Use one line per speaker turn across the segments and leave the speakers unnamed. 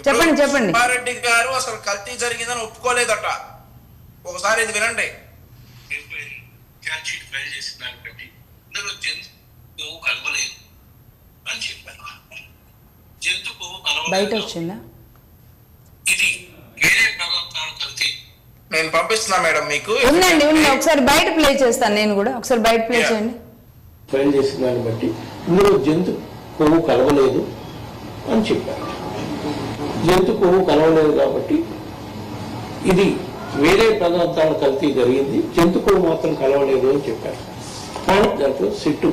చెప్పండి చెప్పండి.
సుబ్బారెడ్డి గారు అసలు కల్తీ జరిగిందని ఒప్పుకోలేదట. ఒకసారి ఇది వినండి.
బయట వచ్చిందా?
నేను పంపిస్తున్నా మేడం మీకు.
ఉందండి ఉంది, ఒకసారి బయట ప్లే చేస్తాను నేను కూడా. ఒకసారి బయట ప్లే చేయండి.
ఫైల్ చేసిన దాన్ని బట్టి ఇందులో జంతు కొవ్వు కలవలేదు అని చెప్పారు. జంతు కొవ్వు కలవలేదు కాబట్టి ఇది వేరే పదార్థాల కల్తీ జరిగింది, జంతు కొవ్వు మాత్రం కలవలేదు అని చెప్పారు. కానీ దాంట్లో సిట్టు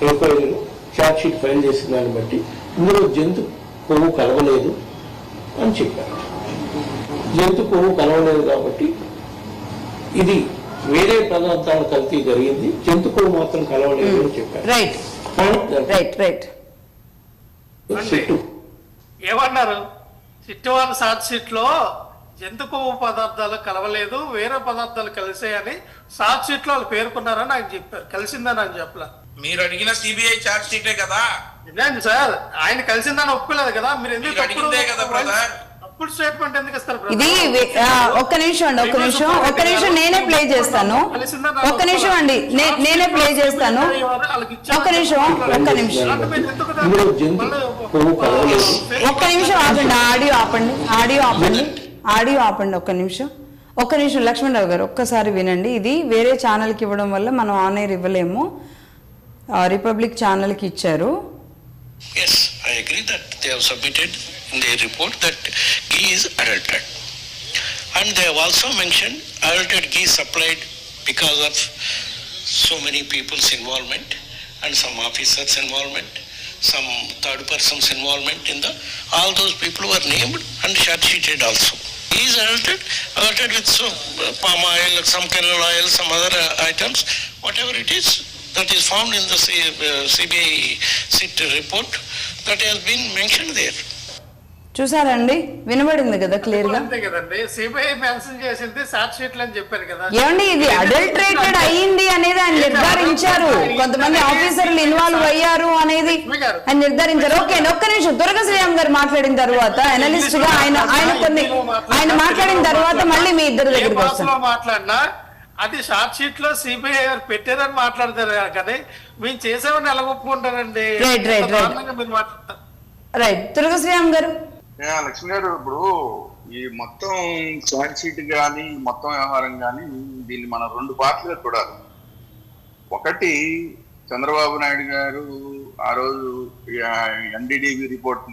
ఎంక్వైరీలో ఛార్జ్ షీట్ ఫైల్ చేసిన దాన్ని బట్టి ఇందులో జంతు కొవ్వు కలవలేదు అని చెప్పారు. జంతు కొవ్వు కలవలేదు కాబట్టి ఇది వేరే పదార్థాల కల్తీ జరిగింది, జంతు కొవ్వు మాత్రం కలవలేదు అని చెప్పారు. సిట్టు
ఏమన్నారు? సిట్టు వాళ్ళ ఛార్జ్ షీట్ లో జంతు కొవ్వు పదార్థాలు కలవలేదు, వేరే పదార్థాలు కలిసాయని ఛార్జ్ షీట్ లో వాళ్ళు పేర్కొన్నారని ఆయన చెప్పారు. కలిసిందని ఆయన చెప్పలే.
మీరు అడిగిన సిబిఐ ఛార్జ్ షీటే కదా.
ఇదేంటి సార్, ఆయన కలిసిందని ఒప్పుకోలేదు కదా. మీరు ఎందుకు
అడిగిందే కదా బ్రదర్.
అప్పుడు స్టేట్మెంట్ ఎందుకు ఇస్తారు?
ఇది ఒక్క నిమిషం అండి, ఒక్క నిమిషం నేనే ప్లే చేస్తాను. ఒక్క నిమిషం అండి, నేనే ప్లే చేస్తాను. ఒక్క నిమిషం ఆగండి. ఆడియో ఆపండి. ఒక్క నిమిషం లక్ష్మణరావు గారు ఒక్కసారి వినండి. ఇది వేరే ఛానల్కి ఇవ్వడం వల్ల మనం ఆన్ ఎయిర్ ఇవ్వలేము, రిపబ్లిక్ ఛానల్కి ఇచ్చారు.
Yes, I agree that they have submitted in their report that ghee is adulterated. And they have also mentioned adulterated ghee supplied because of so many people's involvement and some officers' involvement, some third person's involvement in the, all those people were named and charge sheeted also. Ghee is adulterated with some palm oil, some kernel oil, some other items, whatever it is. That is found in the CBI SIT report that has been mentioned there.
చూసారండి, వినబడింది కదా clear గా.
అంతే కదండి, CBI mention చేసింది charge sheet అని చెప్పారు కదా.
ఏమండి, ఇది అడల్టరేటెడ్ అయ్యింది అనేది ఆయన నిర్ధారించారు. కొంతమంది ఆఫీసర్లు ఇన్వాల్వ్ అయ్యారు అనేది ఆయన నిర్ధారించారు. ఓకే, ఒక్క నిమిషం. దుర్గా శ్రీరామ్ గారు మాట్లాడిన తర్వాత అనలిస్ట్ గా ఆయన మాట్లాడిన తర్వాత మళ్ళీ మీ ఇద్దరు దగ్గరికి వస్తాను.
మాట్లాడినా అది షార్ట్ షీట్ లో సిబిఐ పెట్టారని మాట్లాడతారు కానీ మేము చేసామని ఎలా ఒప్పుకుంటారండి?
రైట్, దుర్గా శ్రీరామ్ గారు.
లక్ష్మి గారు, ఇప్పుడు ఈ మొత్తం ఛార్జ్ షీట్ కానీ మొత్తం వ్యవహారం కానీ దీన్ని మనం రెండు పార్ట్లుగా చూడాలి. ఒకటి, చంద్రబాబు నాయుడు గారు ఆ రోజు ఎన్డీడీబీ రిపోర్ట్